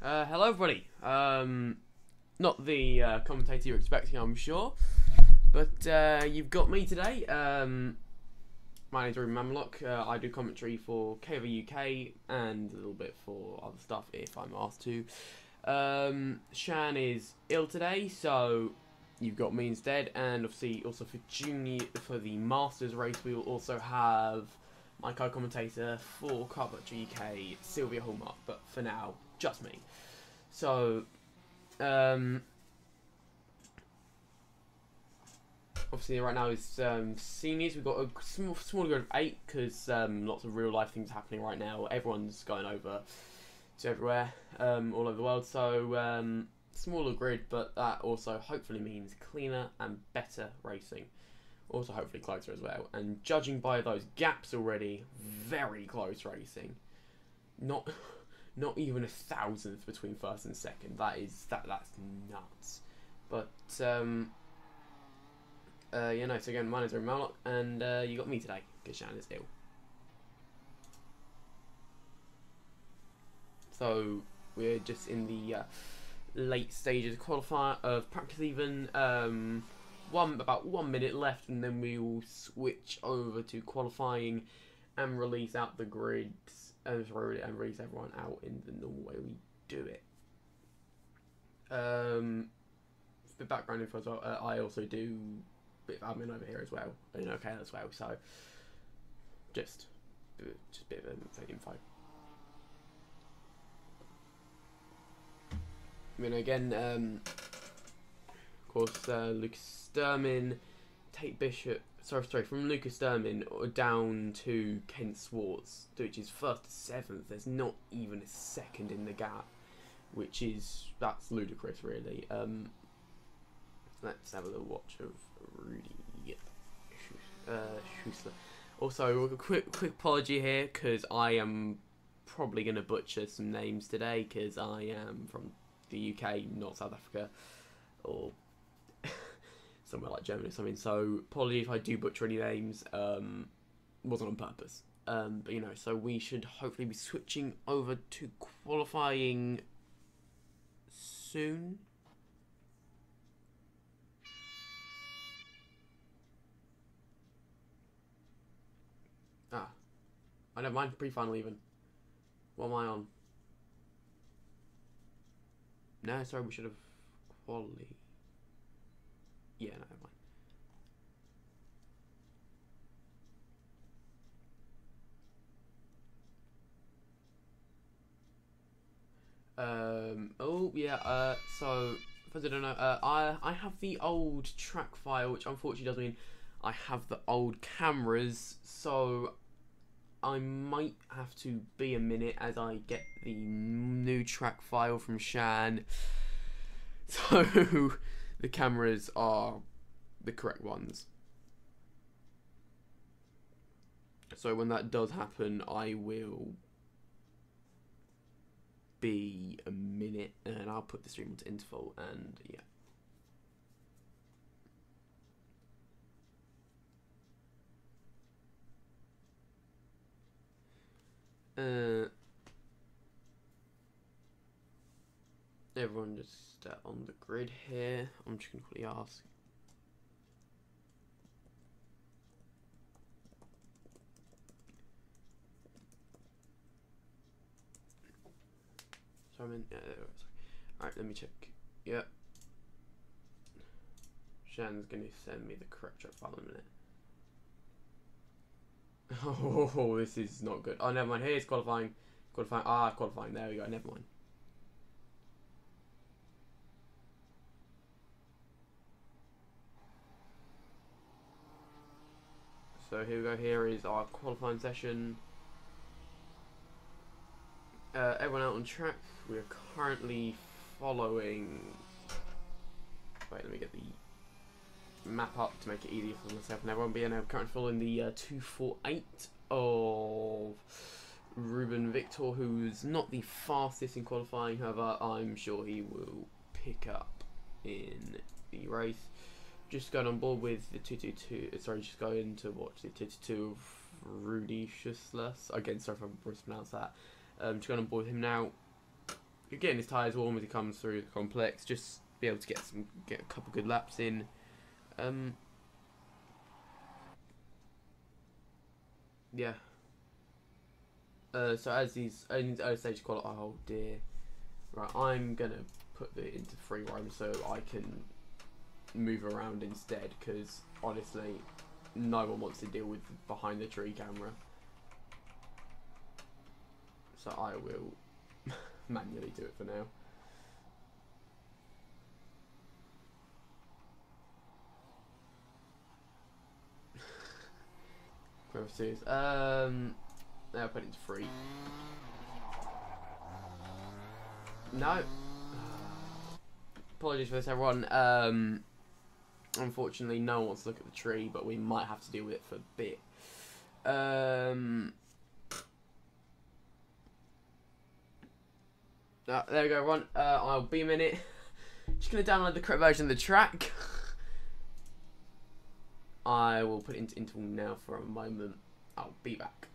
Hello everybody. Not the commentator you're expecting, I'm sure, but you've got me today. My name's Ruben Mamlock. I do commentary for KV UK and a little bit for other stuff if I'm asked to. Shan is ill today, so you've got me instead. And obviously, also for the Masters race, we will also have my co-commentator for Carbutt UK, Sylvia Hallmark. But for now, just me. So, obviously right now is seniors. We've got a small group of 8 because lots of real life things happening right now. Everyone's going over to everywhere, all over the world. So smaller grid, but that also hopefully means cleaner and better racing. Also hopefully closer as well. And judging by those gaps already, very close racing. Not even 1,000th between first and second. That's nuts. But so again, my name's Mallock, and you got me today because Shan is ill. So we're just in the late stages of practice. Even about 1 minute left, and then we will switch over to qualifying and release out the grids. And release everyone out in the normal way we do it. The background info as well. I also do a bit of admin over here as well, in OKL as well. So just a bit of info. I mean, again, of course, Lucas Sturmin, Tate Bishop. Sorry, from Lucas Sturmin down to Kent Swartz, which is 1st to 7th. There's not even a second in the gap, that's ludicrous, really. Let's have a little watch of Rudy Schussler. Also, a quick apology here because I am probably going to butcher some names today because I am from the UK, not South Africa, or somewhere like Germany or something. So apology if I do butcher any names. Wasn't on purpose. But so we should hopefully be switching over to qualifying soon. I never mind. Pre-final even. What am I on? No, sorry, we should have quality. Yeah, no, never mind. Oh yeah. So for those who don't know, I have the old track file, which unfortunately does mean I have the old cameras. So I might have to be a minute as I get the new track file from Shan. So the cameras are the correct ones. So when that does happen, I will be a minute, and I'll put the stream onto interval, and yeah. Everyone just on the grid here. I'm just gonna quickly ask. So I'm in. Alright, let me check. Yep. Shan's gonna send me the correct track file in a minute. Oh, this is not good. Oh, never mind. Here's qualifying. Qualifying. There we go. Never mind. So here we go. Here is our qualifying session. Everyone out on track. We are currently following. Wait, let me get the map up to make it easier for myself and everyone. But yeah, now currently following the 248 of Ruben Victor, who's not the fastest in qualifying. However, I'm sure he will pick up in the race. Just going on board with the 222. Sorry, just going to watch the 222 of Rudy Schussler. Again, sorry if I mispronounced that. Just going on board with him now. getting his tyres warm as he comes through the complex. Just be able to get a couple good laps in. Yeah. So as he's in his early stage qualify, oh dear. Right, I'm gonna put it into free roam so I can move around instead, because honestly, no one wants to deal with behind the tree camera. So I will manually do it for now. Now put it into free. No. Apologies for this, everyone. Unfortunately, no one wants to look at the tree, but we might have to deal with it for a bit. There we go, everyone. I'll be a minute. Just going to download the correct version of the track. I will put it into interval now for a moment. I'll be back.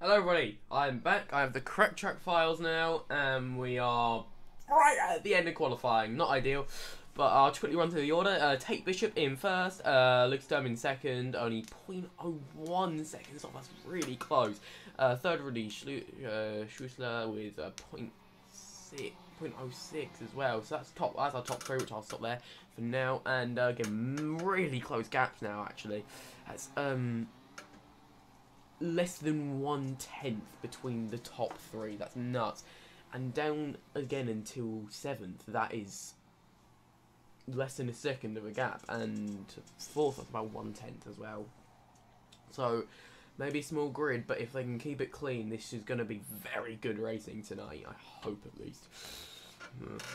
Hello everybody, I'm back. I have the correct track files now, and we are right at the end of qualifying. Not ideal, but I'll just quickly run through the order. Tate Bishop in first, Luke Sturm in second, only 0.01 seconds off, that's really close. Third, Rudy Schussler with 0.06 as well, so that's our top three, which I'll stop there for now. And again, really close gaps now actually. That's less than 1/10 between the top three. That's nuts. And down again until 7th, that is less than a second of a gap. And 4th, that's about 1/10 as well. So maybe a small grid, but if they can keep it clean, this is going to be very good racing tonight. I hope at least.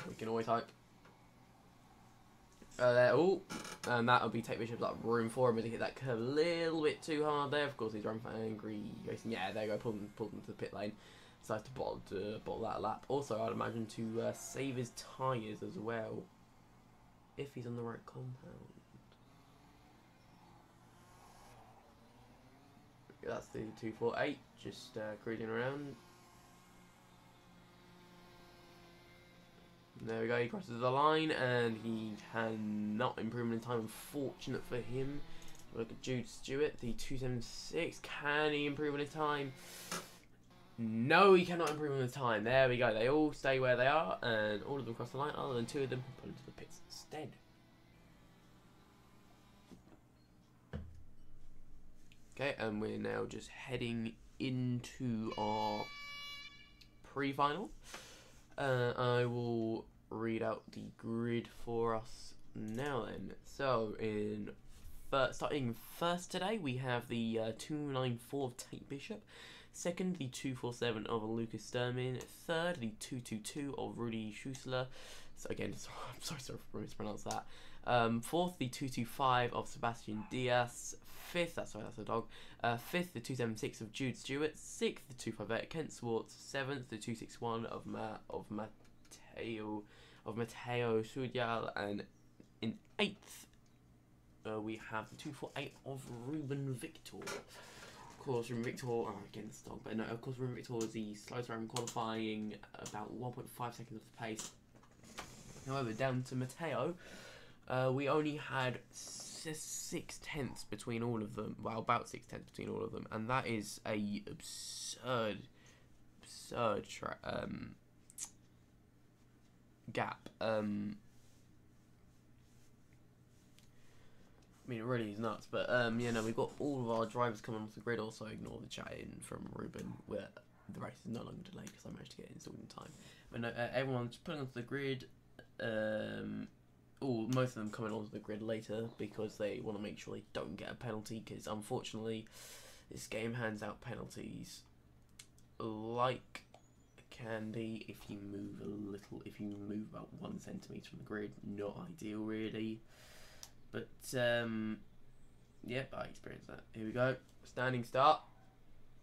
We can always hope. And that'll be Tate Bishop's like room for him to hit that curve a little bit too hard there. Of course, he's running for angry racing. Yeah, there you go, pulled him to the pit lane. So I have to bottle that lap. Also, I'd imagine to save his tyres as well, if he's on the right compound. That's the 248, just cruising around. There we go, he crosses the line and he cannot improve in time, unfortunate for him. Look at Jude Stewart, the 276, can he improve in his time? No, he cannot improve in his time. There we go, they all stay where they are and all of them cross the line, other than 2 of them who pull into the pits instead. Okay, and we're now just heading into our pre-final. I will read out the grid for us now then. So, starting first today, we have the 294 of Tate Bishop. Second, the 247 of Lucas Sturmin. Third, the 222 of Rudy Schussler. So again, I'm sorry for mispronounced that. Fourth, the 225 of Sebastian Diaz. Fifth, that's a dog. Fifth, the 276 of Jude Stewart. Sixth, the 258 Kent Swartz. Seventh, the 261 of Matteo Sudial, and in 8th, we have the 248 of Ruben Victor. Of course, Ruben Victor, again, this dog, but no, of course, Ruben Victor is the slowest round qualifying, about 1.5 seconds off the pace. However, down to Matteo, we only had 6/10 between all of them. Well, about 6/10 between all of them, and that is a absurd gap. I mean, it really is nuts. But yeah, no, we've got all of our drivers coming off the grid. Also, ignore the chat in from Ruben, where the race is no longer delayed because I managed to get it installed in time. But no, everyone's putting onto the grid. Most of them coming onto the grid later because they want to make sure they don't get a penalty, because unfortunately this game hands out penalties like candy if you move about 1 centimetre from the grid. Not ideal really, but yep, I experienced that. Here we go, standing start,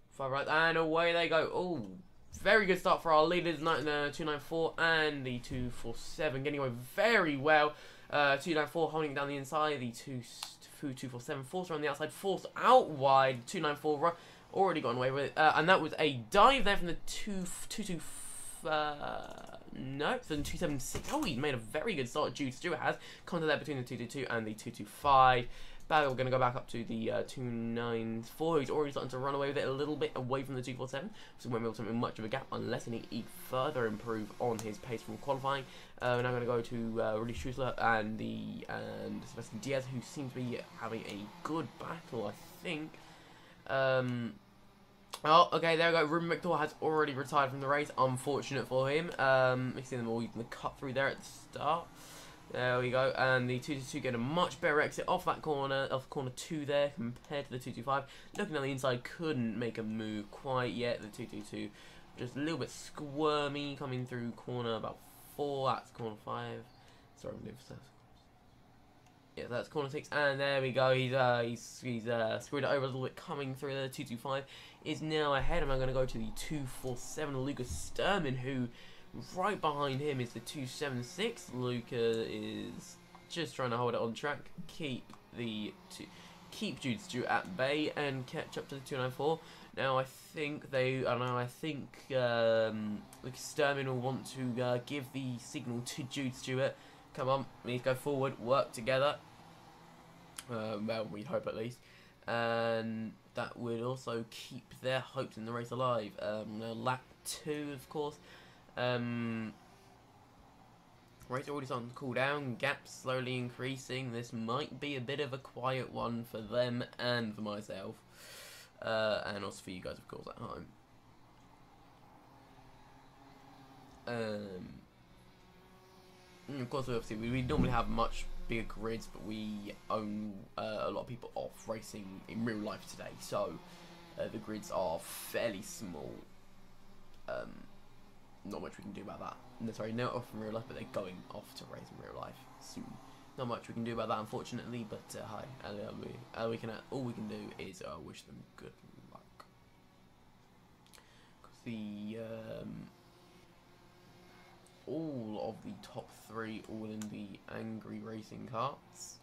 far right, and away they go. Oh, very good start for our leaders, 294 and the 247, getting away very well. 294 holding down the inside, the 247 forced around the outside, forced out wide, 294 already gotten away with it, and that was a dive there from the 276. Oh, he made a very good start. Jude Stewart has contact there between the 222 and the 225. We're going to go back up to the 294, who's already starting to run away with it a little bit away from the 247, so we won't be able to make much of a gap unless he further improve on his pace from qualifying. Now I'm going to go to Rudy Schussler and Sebastian Diaz, who seem to be having a good battle, I think. Oh, okay, there we go. Ruben Victor has already retired from the race. Unfortunate for him. You see them all using the cut through there at the start. There we go, and the 222 get a much better exit off that corner, off corner 2 there, compared to the 225. Looking on the inside, couldn't make a move quite yet. The 222 just a little bit squirmy coming through corner about 4. That's corner 5. Sorry, I'm doing for stuff. Yeah, that's corner 6, and there we go. He's screwed it over a little bit coming through there. The 225 is now ahead, and I'm going to go to the 247, Lucas Sturmin, who right behind him is the 276. Luca is just trying to hold it on track, keep Jude Stewart at bay, and catch up to the 294. Now I think Lucas Sturman will want to give the signal to Jude Stewart. Come on, we need to go forward, work together. Well, we'd hope at least. And that would also keep their hopes in the race alive. Lap 2, of course. Race already starting to cool down, gaps slowly increasing. This might be a bit of a quiet one for them and for myself. And also for you guys, of course, at home. Of course, obviously, we normally have much bigger grids, but we own a lot of people off racing in real life today, so the grids are fairly small. Not much we can do about that. No, sorry, not off in real life, but they're going off to race in real life soon. Not much we can do about that, unfortunately, but hi. All we can do is wish them good luck. Because the all of the top 3 all in the Angry Racing carts,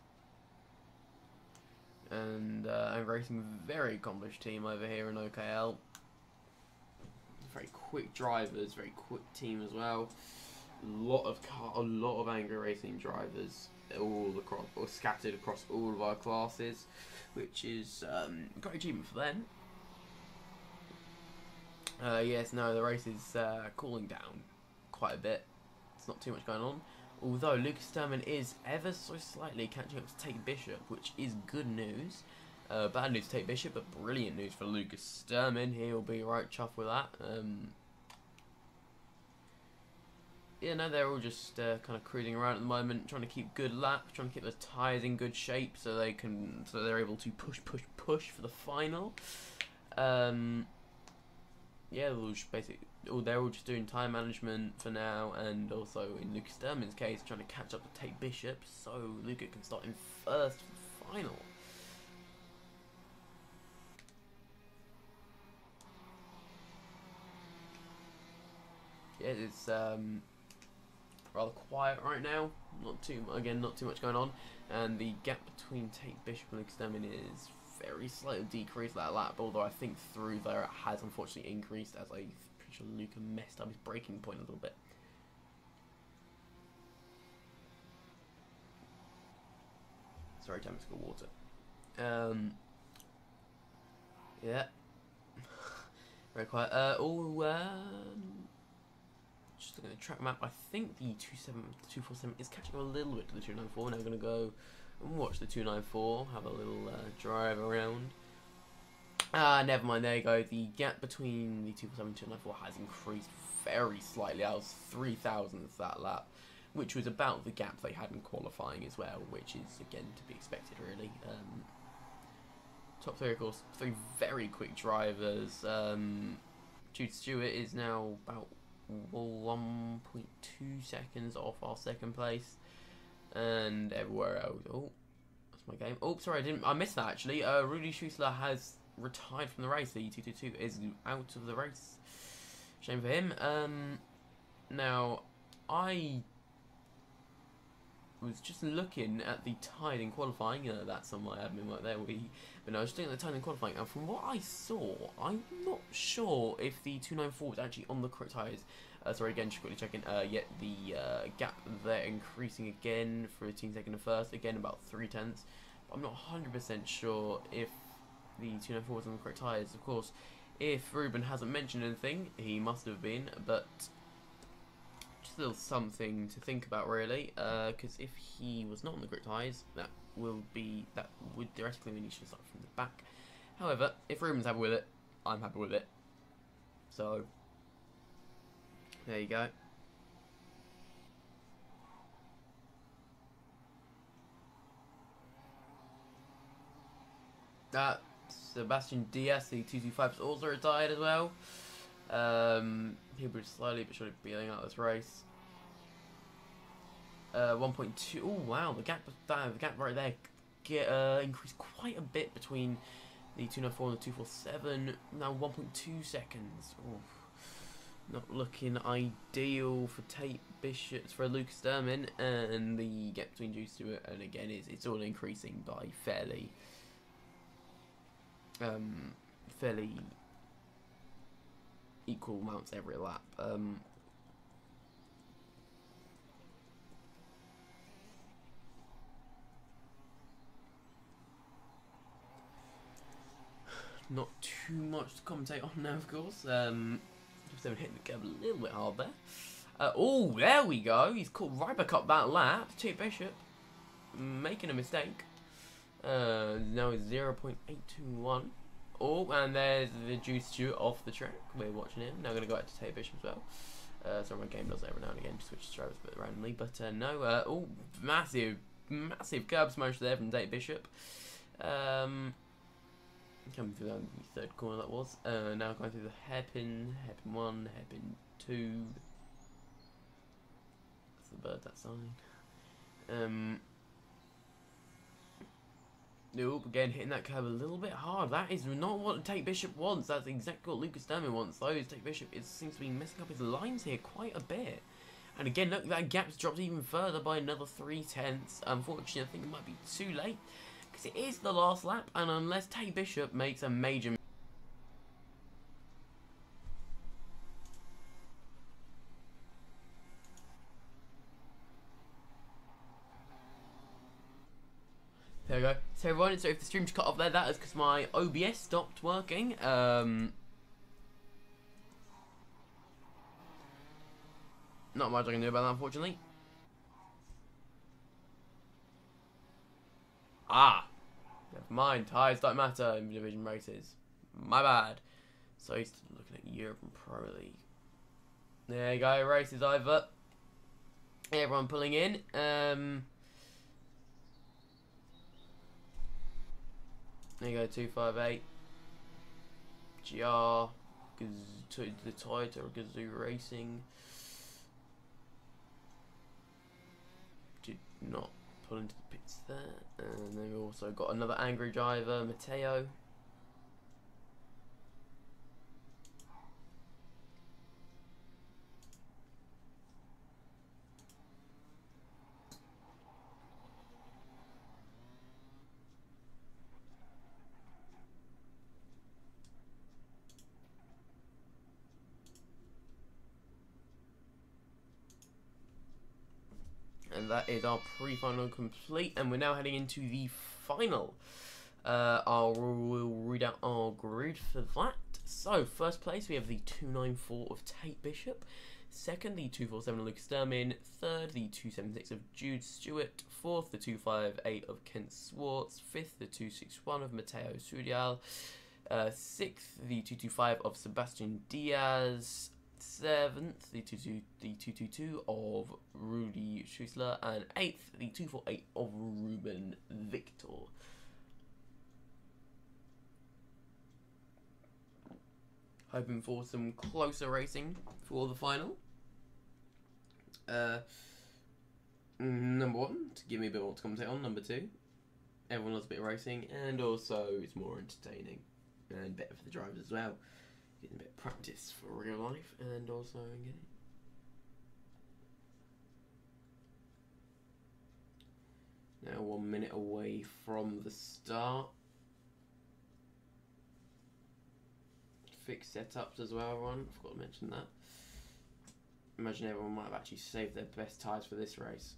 and Angry Racing, very accomplished team over here in OKL. Very quick drivers, very quick team as well. A lot of Angry Racing drivers all across, or scattered across all of our classes, which is a great achievement for them. Yes, no, the race is cooling down quite a bit. It's not too much going on. Although Lucas Sturman is ever so slightly catching up to Tate Bishop, which is good news. Bad news to Tate Bishop, but brilliant news for Lucas Sturman. He'll be right chuffed with that. Yeah, no, they're all just kind of cruising around at the moment, trying to keep good laps, trying to keep the tyres in good shape, so they're able to push for the final. Yeah, they're all just doing time management for now, and also in Lucas Sturman's case, trying to catch up to Tate Bishop, so Luca can start in first for the final. Yeah, it's rather quiet right now. Not too much going on, and the gap between Tate Bishop and Lucas Sturman is very slightly decreased that lap. Although I think through there it has unfortunately increased, as I'm pretty sure Luca messed up his braking point a little bit. Sorry, time to go water. Yeah. Very quiet. Just looking at the track map, I think the 247 is catching up a little bit to the 294. Now we're going to go and watch the 294, have a little drive around. Never mind, there you go. The gap between the 247 and 294 has increased very slightly. That was 3,000th that lap, which was about the gap they had in qualifying as well, which is, again, to be expected, really. Top 3, of course, 3 very quick drivers. Jude Stewart is now about 1.2 seconds off our second place, and everywhere else. Oh, that's my game. Oh, sorry, I missed that actually. Rudy Schussler has retired from the race. The 222 is out of the race. Shame for him. Now, I was just looking at the time in qualifying. That's on my admin right there. But no, I was just looking at the time in qualifying, and from what I saw, I'm not sure if the 294 was actually on the correct tyres. Sorry, again, just quickly checking. Yet the gap there increasing again for a team second and first. Again, about 0.3. I'm not 100% sure if the 294 was on the correct tyres. Of course, if Ruben hasn't mentioned anything, he must have been, but just a little something to think about, really, because if he was not on the correct tyres, that would theoretically mean he should start from the back. However, if Ruben's happy with it, I'm happy with it. So, there you go. Sebastian Diaz, the 225, is also retired as well. People are slowly but surely bailing out this race. 1.2. Oh wow, the gap right there increased quite a bit between the 294 and the 247. Now 1.2 seconds. Oof. Not looking ideal for Tate Bishop, for Lucas Sturman, and the gap between Jude Stewart, and again it's all increasing by fairly equal amounts every lap. Not too much to commentate on now, of course. Just haven't hit the curb a little bit hard there. Oh, there we go. He's caught right back up that lap. T Bishop making a mistake. Now it's 0.821. Oh, and there's the Juice Stewart off the track. We're watching him. Now I'm going to go back to Tate Bishop as well. Sorry, my game does that every now and again to switch drivers a bit randomly. But no, oh, massive curb smash there from Tate Bishop. Coming through the third corner that was. Now going through the hairpin 1, hairpin 2. That's the bird, that sign. Nope, again hitting that curb a little bit hard. That is not what Tate Bishop wants. That's exactly what Lucas Sturman wants. Though Tate Bishop seems to be messing up his lines here quite a bit. And again, look, that gap's dropped even further by another 0.3. Unfortunately, I think it might be too late. Because it is the last lap, and unless Tate Bishop makes a major... There we go. So everyone, so if the stream's cut off there, that is because my OBS stopped working. Not much I can do about that, unfortunately. Ah! Never mind, tyres don't matter in division races. My bad. So he's looking at Europe and Pro League. There you go, race is over. Everyone pulling in. There you go, 258. GR, the Toyota Gazoo Racing. Did not pull into the pits there. And then we've also got another angry driver, Matteo. And that is our pre-final complete, and we're now heading into the final. We'll read out our grid for that. So, first place we have the 294 of Tate Bishop. Second, the 247 of Lucas Sturman. Third, the 276 of Jude Stewart. Fourth, the 258 of Kent Swartz. Fifth, the 261 of Matteo Sudial. Sixth, the 225 of Sebastian Diaz. Seventh, the 222 of Rudy Schussler, and eighth, the 248 of Ruben Victor. Hoping for some closer racing for the final. Number one, to give me a bit more to commentate on. Number two, everyone loves a bit of racing, and also it's more entertaining and better for the drivers as well. Getting a bit of practice for real life, and also getting now 1 minute away from the start. Fixed setups as well, everyone. Forgot to mention that. Imagine everyone might have actually saved their best tyres for this race.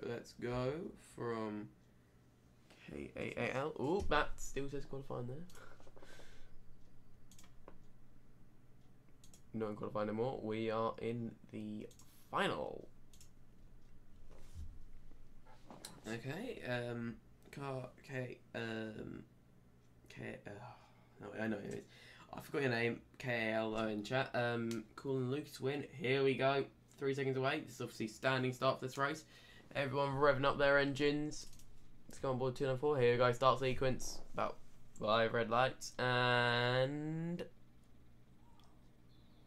Let's go from KAAL. Oh, that still says qualifying there. No one qualifying anymore. We are in the final. Okay. No, I know it is. I forgot your name. KAL in chat. Cool and Lucas win. Here we go. 3 seconds away. This is obviously standing start for this race. Everyone revving up their engines. Let's go on board 294. Here we go. Start sequence. About 5 red lights. And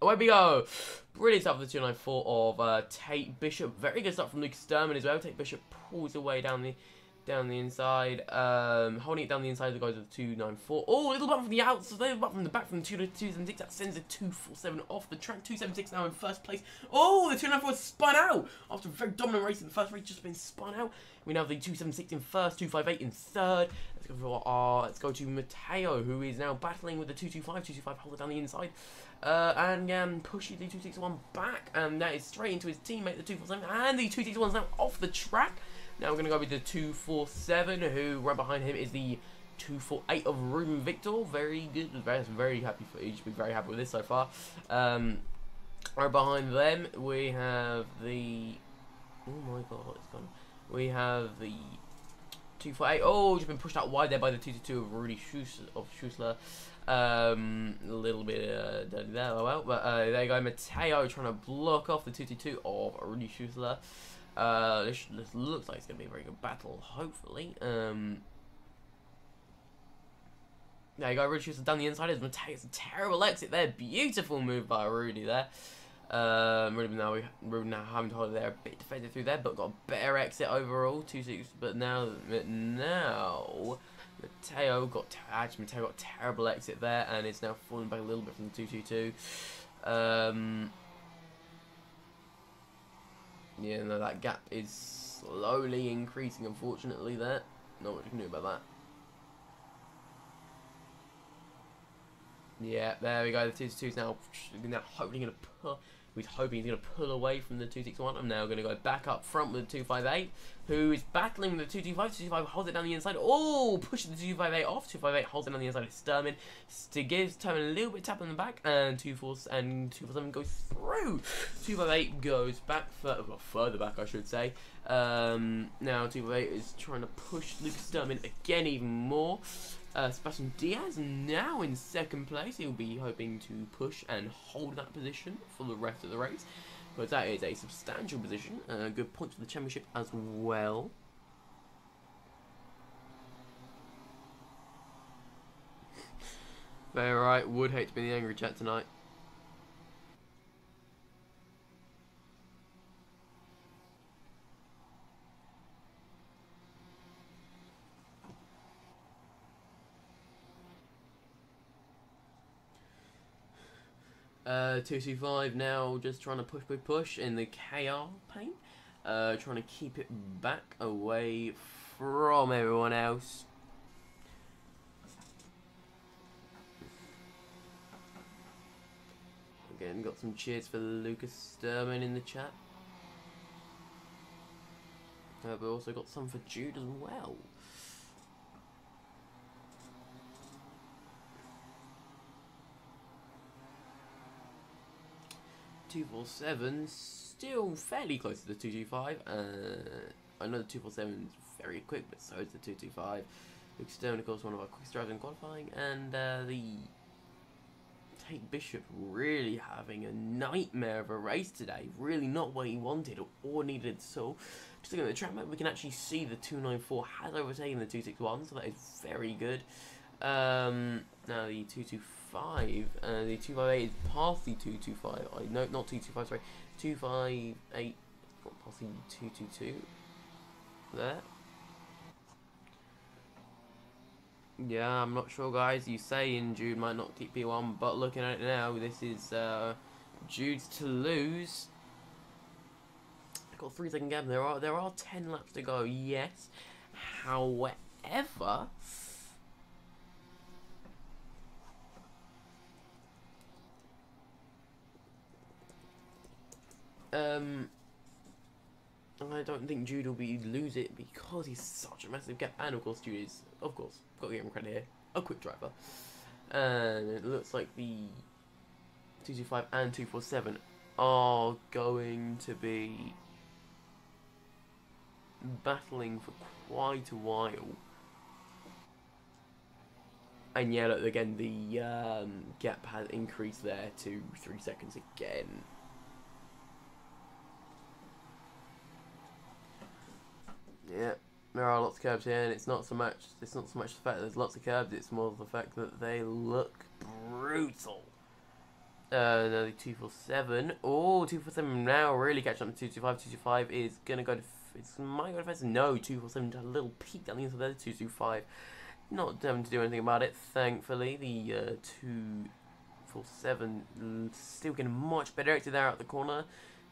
away we go. Brilliant start for the 294 of Tate Bishop. Very good start from Lucas Sturman as well. Tate Bishop pulls away down the Down the inside, holding it down the inside, the guys with the 294. Oh, a little bump from the outside, little bump from the back from the 276. That sends the 247 off the track. 276 now in first place. Oh, the 294 spun out after a very dominant race in the first race, just been spun out. We now have the 276 in first, 258 in third. Let's go to Matteo, who is now battling with the 225. 225 holds it down the inside, and pushes the 261 back, and that is straight into his teammate, the 247, and the 261 is now off the track. Now we're going to go with the 247, who right behind him is the 248 of Ruben Victor. Very good. Very happy for you. Should be very happy with this so far. Right behind them, we have the... Oh my god, it's gone. We have the 248. Oh, just been pushed out wide there by the 222 of Rudy Schussler. A little bit dirty there, oh well. But there you go, Matteo trying to block off the 222 of Rudy Schussler. This looks like it's going to be a very good battle, hopefully. There you go, Rudy Schussler down the inside. It's a terrible exit there. Beautiful move by Rudy there. Ruben now having to hold it there, a bit defensive through there, but got a better exit overall. 2-6, but now Matteo got a terrible exit there, and it's now falling back a little bit from the 222. Yeah, no, that gap is slowly increasing, unfortunately, there. Not much you can do about that. Yeah, there we go. The 222 is now hopefully going to pull. He's hoping he's going to pull away from the 261. I'm now going to go back up front with the 258, who is battling with the 225. 225 holds it down the inside. Oh, pushes the 258 off. 258 holds it down the inside. It's Sturman. Gives Sturman a little bit tap on the back, and 247 goes through. 258 goes back further back, I should say. Now 258 is trying to push Lucas Sturman again even more. Sebastian Diaz now in second place. He'll be hoping to push and hold that position for the rest of the race, but that is a substantial position. Good points for the championship as well. Very right. Would hate to be in the angry chat tonight. 225 now just trying to push in the KR paint. Trying to keep it back away from everyone else. Again, got some cheers for Lucas Sturman in the chat. But also got some for Jude as well. .247 still fairly close to the 225. I know the 247 is very quick, but so is the 225. Lucas Sturman, of course, one of our quickest drivers in qualifying, and the Tate Bishop really having a nightmare of a race today. Really not what he wanted or needed at all. Just looking at the track map, we can actually see the 294 has overtaken the 261, so that is very good. Now the 225, the 258 is past the 225. No, not 225, sorry. 258 got past the 222. There. Yeah, I'm not sure, guys. You say in Jude might not keep P1, but looking at it now, this is Jude's to lose. Got a 3-second gap. There are 10 laps to go. Yes, however, I don't think Jude will lose it because he's such a massive gap, and of course Jude is, of course, got to give him credit here, a quick driver. And it looks like the 225 and 247 are going to be battling for quite a while. And yeah, look, again, the gap has increased there to 3 seconds again. Yeah, there are lots of curbs here, and it's not so much the fact that there's lots of curbs, it's more the fact that they look brutal. Now the 247. Oh, 247 now really catching up to 225. 225 is gonna go to It's my go defense. No, 247 a little peek down the inside there. 225. Not having to do anything about it, thankfully. The 247 still getting much better active there at the corner.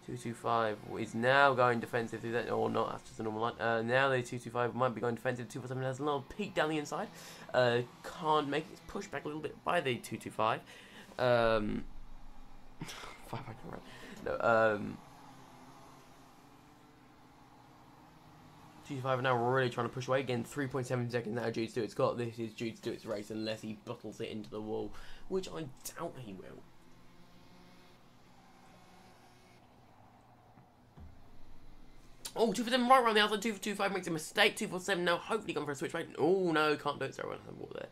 225 is now going defensive through that, or not, that's just a normal line. Now the 225 might be going defensive. 247 has a little peek down the inside. Can't make it, pushed back a little bit by the 225. 225 are now really trying to push away again. 3.7 seconds now. Jude Stewart's got this. Is Jude Stewart's race unless he bottles it into the wall, which I doubt he will. Oh, 247 right around the outside. 225 makes a mistake. 247 now hopefully going for a switch right. Oh no, can't do it. Sorry, I went on the wall there.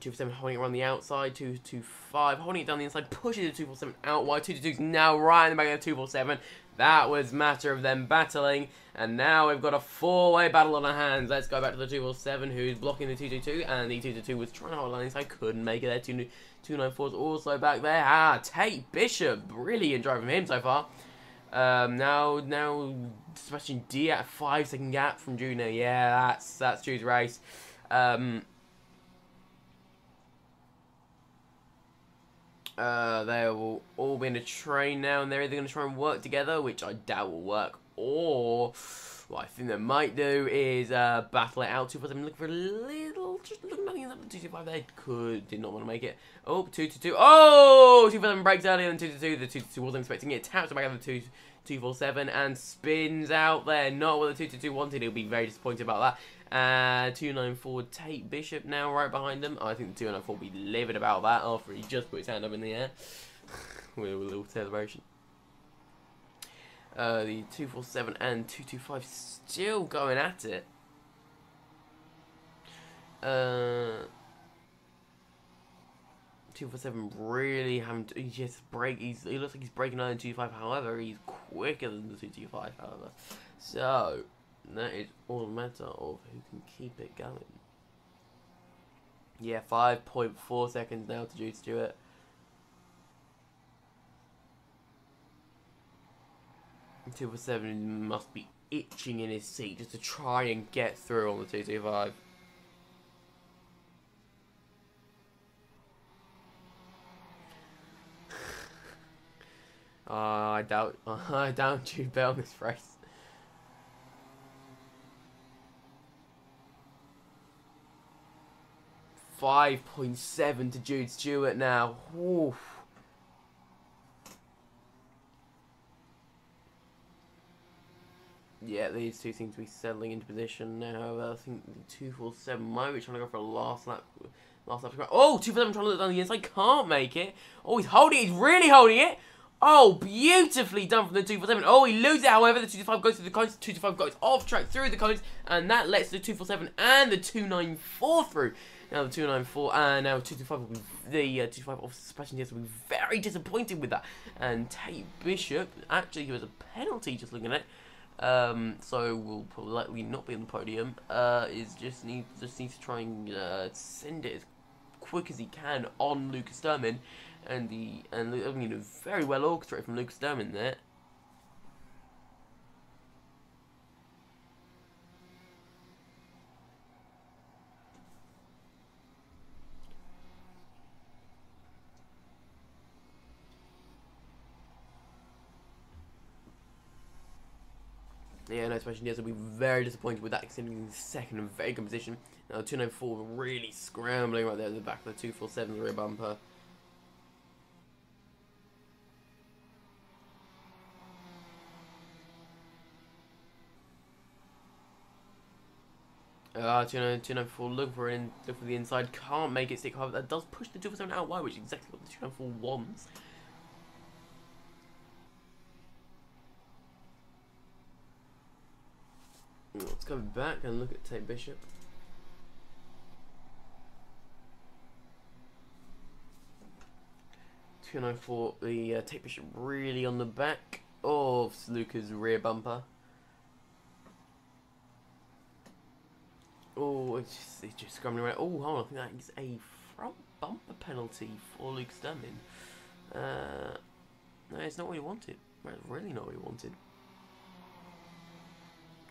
247 holding it around the outside. 225 holding it down the inside, pushes the 247 out wide. 222 is now right in the back of the 247. That was a matter of them battling, and now we've got a four-way battle on our hands. Let's go back to the 247, who's blocking the 222, and the 222 was trying to hold on the inside, couldn't make it there. 294 is also back there. Tate Bishop, brilliant drive from him so far. Now Sebastian D at a 5-second gap from Junior. Yeah, that's Jude's race. They will all be in a train now, and they're either going to try and work together, which I doubt will work, or what I think they might do is battle it out. 247 looking for a little, just looking nothing at the 225 there. Did not want to make it. Oh, 222. Oh, 247 breaks earlier than 222. The 222 wasn't expecting it. Taps back at the 247 and spins out there. Not what the 222 wanted. He'll be very disappointed about that. 294 Tate Bishop now right behind them. I think the 294 will be livid about that after he just put his hand up in the air with a little celebration. The 247 and 225 still going at it. 247 really having to just break. He looks like he's breaking out in 225. However, he's quicker than the 225. However, so that is all a matter of who can keep it going. Yeah, 5.4 seconds now to Jude Stewart. The 247 must be itching in his seat just to try and get through on the 225. I doubt Jude bet on this race. .7 to Jude Stewart now. Oof. Yeah, these two seem to be settling into position now. I think the 247 might be trying to go for a last lap. Oh, 247 trying to look down the inside. Can't make it. Oh, he's holding it. He's really holding it. Oh, beautifully done from the 247. Oh, he loses it, however. The 225 goes through the cones. The 225 goes off track through the cones. And that lets the 247 and the 294 through. Now the 294 and now 225 will be the 225 of Sebastian will be very disappointed with that. And Tate Bishop actually he was a penalty just looking at it. So will probably likely not be on the podium. Is just needs to try and send it as quick as he can on Lucas Sturman, and very well orchestrated from Lucas Sturman there. Yeah, no, Sebastian Diaz will be very disappointed with that, extending the second and very good position. Now, 294 really scrambling right there at the back of the 247 rear bumper. Ah, 294 look for the inside, can't make it stick. However, that does push the 247 out wide, which is exactly what the 294 wants. Let's go back and look at Tate Bishop. .294, the Tate Bishop really on the back of Luca's rear bumper. Oh, it's just scrumbling around. Oh, hold on, I think that is a front bumper penalty for Luke Sturman. No, it's not what he wanted. That's really not what he wanted.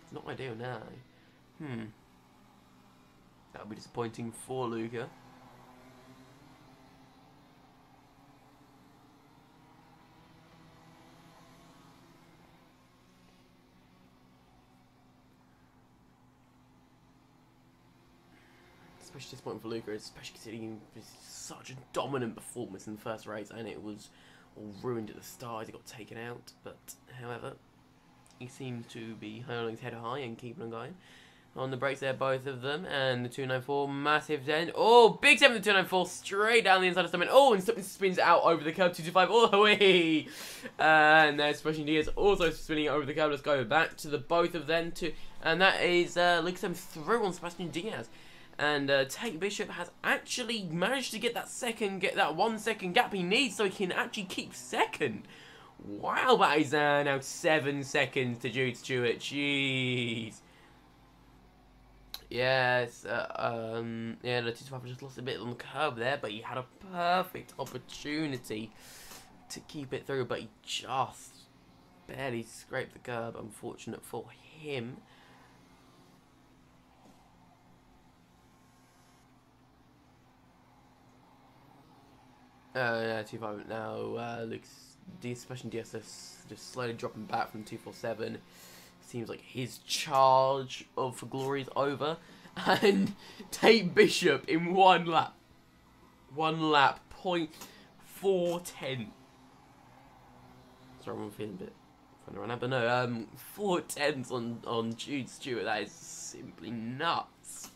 It's not ideal now. That would be disappointing for Luca. Especially disappointing for Luca, especially considering such a dominant performance in the first race, and it was all ruined at the start as he got taken out. But however, he seems to be holding his head high and keeping on going. On the brakes there, both of them, and the 294, massive dent. Oh, big step with the 294, straight down the inside of stomach. Oh, and spins out over the curb, 225, all the way. And there's Splashing Diaz also spinning over the curb. Let's go back to the both of them, and that is Lucas M through on Splashing Diaz. And Tate Bishop has actually managed to get that 1 second gap he needs so he can actually keep second. Wow, that is now 7 seconds to Jude Stewart. Jeez. Yes, yeah, the 225 just lost a bit on the curb there, but he had a perfect opportunity to keep it through, but he just barely scraped the curb. Unfortunate for him. Yeah, 2.5 now. Looks Splashing DS just slowly dropping back from 247. Seems like his charge for glory is over, and Tate Bishop in 1 lap, 0.410. Sorry, I'm feeling a bit funny right now, but no, 4 tenths on Jude Stewart. That is simply nuts.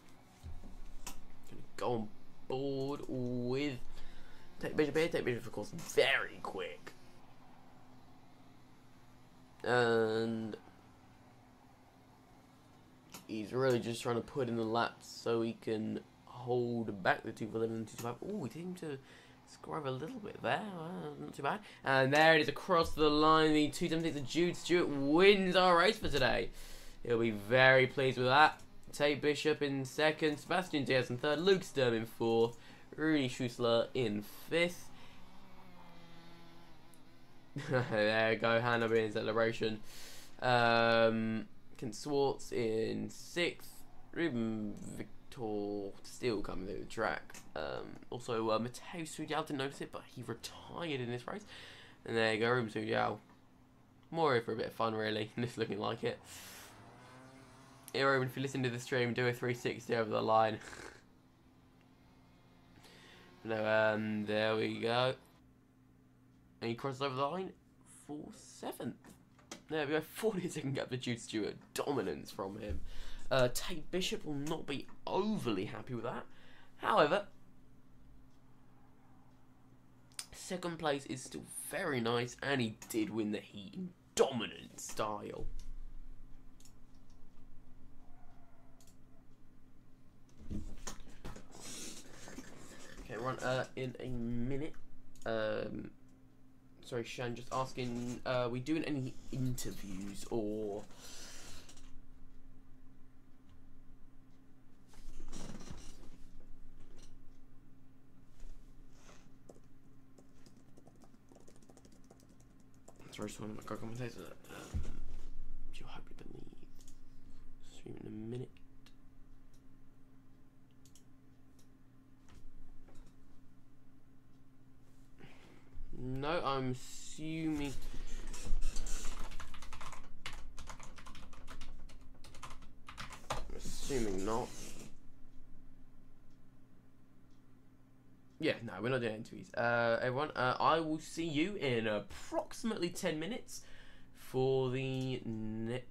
Gonna go on board with Tate Bishop here. Tate Bishop, of course, very quick. And he's really just trying to put in the laps so he can hold back the 247 and 225. Oh, he seemed to score a little bit there. Not too bad. And there it is across the line. The 276 of Jude Stewart wins our race for today. He'll be very pleased with that. Tate Bishop in 2nd. Sebastian Diaz in 3rd. Luke Sturm in 4th. Rudy Schussler in 5th. There you go. Hanover in celebration. Ken Swartz in 6th. Ruben Victor still coming through the track. Also, Matteo Sudjal didn't notice it, but he retired in this race. And there you go, Ruben Sudjal. More for a bit of fun, really. This looking like it. Here, Ruben, if you listen to the stream, do a 360 over the line. No, there we go. And he crosses over the line for 7th. There we go, 40-second gap to Jude Stewart. Dominance from him. Tate Bishop will not be overly happy with that. However, 2nd place is still very nice, and he did win the heat in dominant style. Okay, run in a minute. Sorry, Shan, just asking, we doing any interviews or... Sorry, just one of my commentators. You'll hopefully beneath stream in a minute. No, I'm assuming. Not. Yeah, no, we're not doing interviews. Everyone, I will see you in approximately 10 minutes for the next.